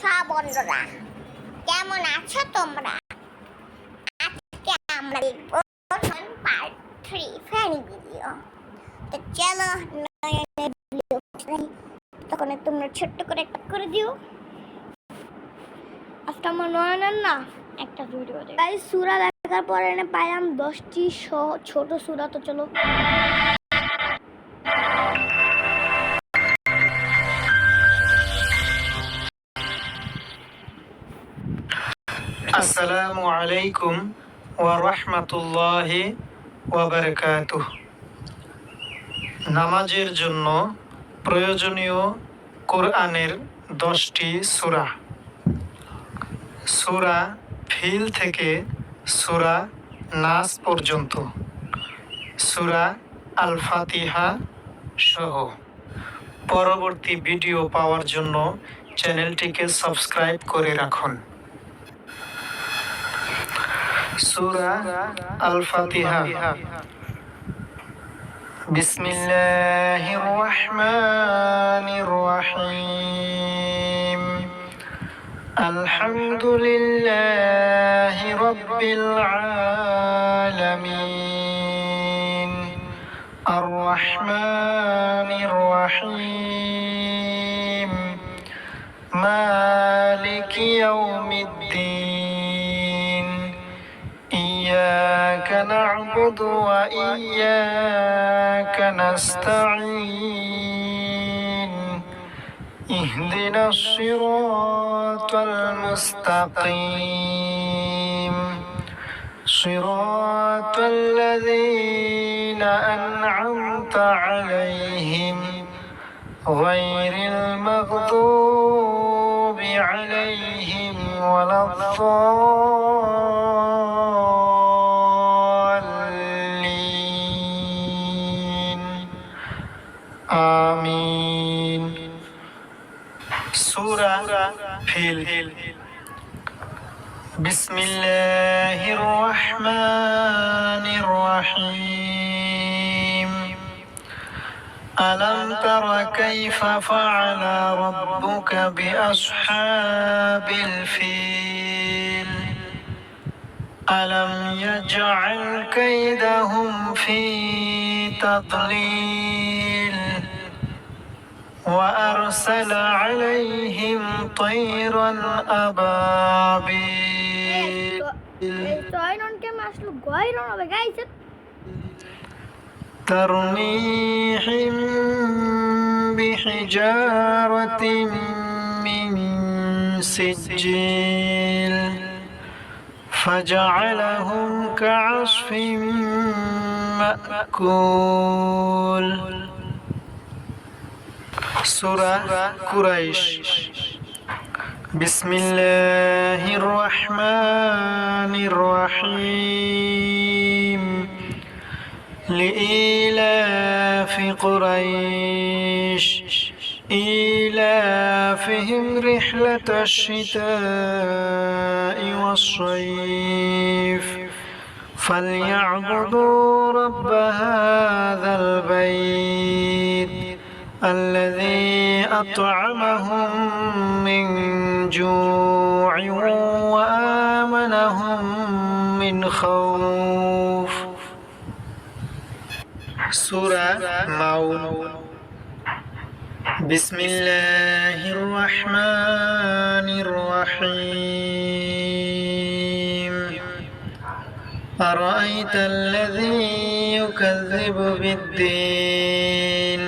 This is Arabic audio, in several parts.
সব বন্ধুরা কেমন আছো তোমরা? আজকে আমরা দেখবো পার্ট 3 ফ্যানি ভিডিও। তো চলো তখন তোমরা ছোট্ট করে একটা করে দিও। আজকে আমার নয়নের না একটা ভিডিও গাইস সূরা দেখার পরে এনে পাইলাম 10টি ছোট সূরা। তো চলো আসসালামু আলাইকুম ওয়া রাহমাতুল্লাহি ওয়া বারাকাতুহু। নামাজের জন্য প্রয়োজনীয় কোরআনের 10টি সূরা। সূরা ফিল থেকে সূরা নাস পর্যন্ত, সূরা আল ফাতিহা সহ। পরবর্তী ভিডিও পাওয়ার জন্য চ্যানেলটিকে সাবস্ক্রাইব করে রাখুন। সূরা আল ফাতিহা। বিসমিল্লাহির রহমানির রহিম। আলহামদুলিল্লাহি রাব্বিল আলামিন। আর রহমানির রহিম। মালিকি ইয়াউমিদ্দিন। إياك نعبد وإياك نستعين. اهدنا الصراط المستقيم. صراط الذين أنعمت عليهم غير المغضوب عليهم ولا الضالين. آمين. سورة فيل. بسم الله الرحمن الرحيم. ألم تر كيف فعل ربك بأصحاب الفيل؟ ألم يجعل كيدهم في تضليل وأرسل عليهم طيرا أبابيل ترميهم بحجارة من سجيل فجعلهم كعصف مأكول. سورة قريش. بسم الله الرحمن الرحيم. لإيلاف قريش إيلافهم رحلة الشتاء والصيف فليعبدوا رب هذا البيت الذي أطعمهم من جوع وآمنهم من خوف. سورة মাউন. بسم الله الرحمن الرحيم. أرأيت الذي يكذب بالدين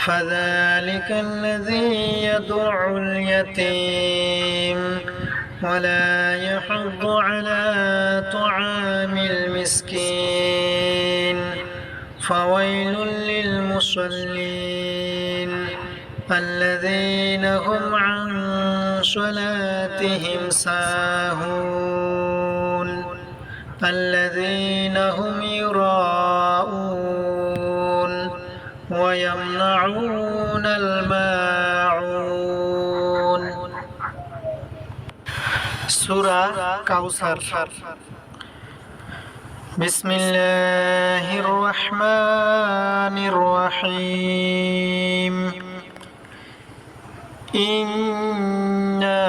فذلك الذي يدع اليتيم ولا يحض على طعام المسكين فويل للمصلين الذين هم عن صلاتهم ساهون الذين هم يراءون ويمنعون الماعون. سورة كوثر. بسم الله الرحمن الرحيم. إنا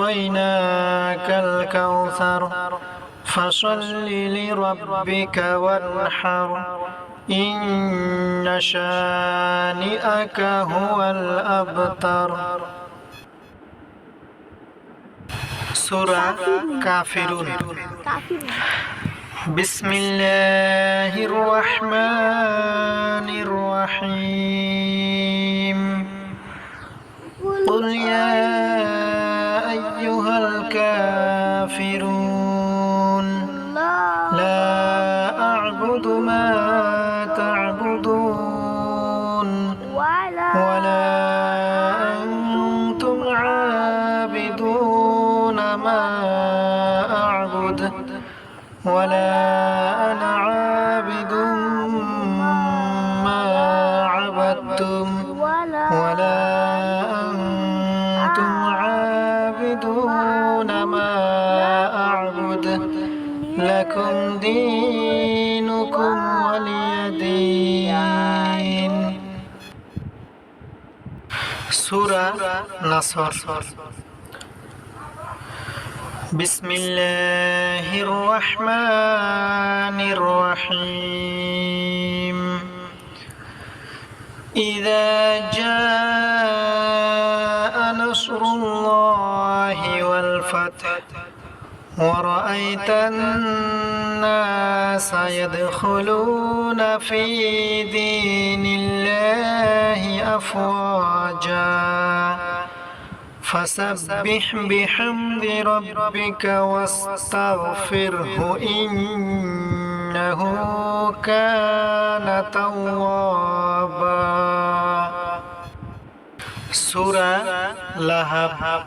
أعطيناك الكوثر فصل لربك وانحر إن شانئك هو الأبتر سورة كافرون بسم الله الرحمن الرحيم قل يا أيها الكافرون لا أعبد ما تعبدون ولا أنتم عابدون ما أعبد ولا أنا عابد ما عبدتم ولا أنتم عابدون ما أعبد لكم دينكم ولي دين سورة نصر بسم الله الرحمن الرحيم إذا جاء نصر الله والفتح ورأيت الناس يدخلون في دين الله أفواجا فسبح بحمد ربك واستغفره إنه كان توابا سورة لهب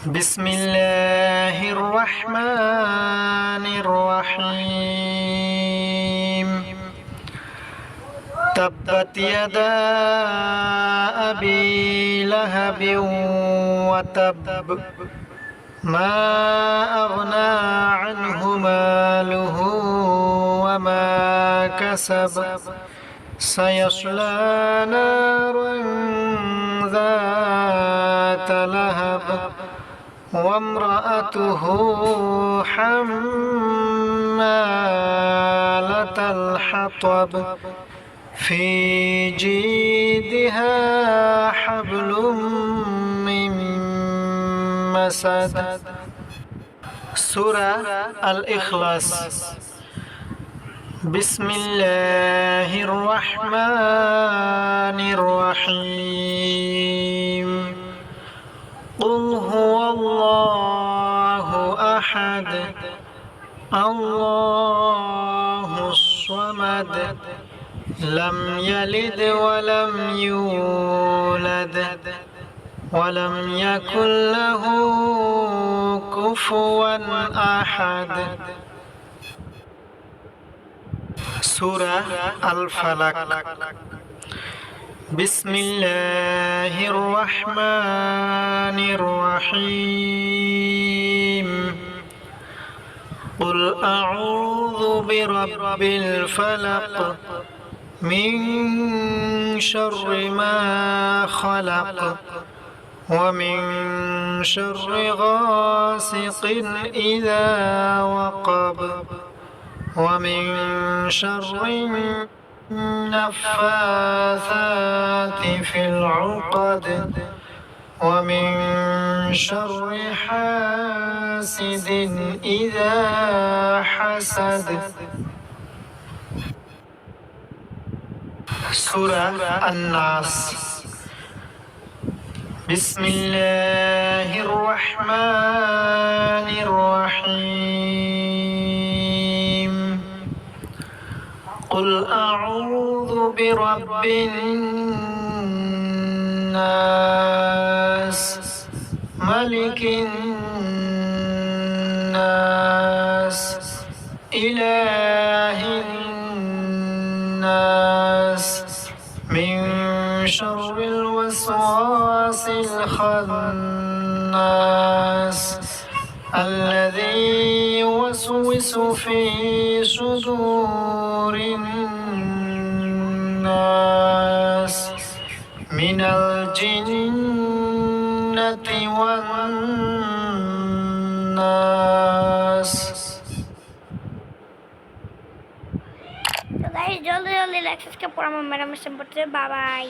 بسم الله الرحمن الرحيم تبت يدا أبي لهب وتب ما أغنى عنه ماله وما كسب سيصلى نارا ذات لهب وامرأته حمالة الحطب في جيدها حبل من مسد سورة الإخلاص بسم الله الرحمن الرحيم قل هو الله أحد الله الصمد لم يلد ولم يولد ولم يكن له كفوا أحد سورة الفلق بسم الله الرحمن الرحيم قل أعوذ برب الفلق من شر ما خلق ومن شر غاسق إذا وقب ومن شر النفاثات في العقد ومن شر حاسد إذا حسد سورة الناس بسم الله الرحمن الرحيم قل أعوذ برب الناس ملك الناس إله الناس من شر الوسواس الخناس الذي يوسوس في صدور الناس من الجنة الجنة والناس. তো গাইস জলদি জলদি লাইক সাবস্ক্রাইব করে আমার ম্যাডামের সাথে বাই বাই।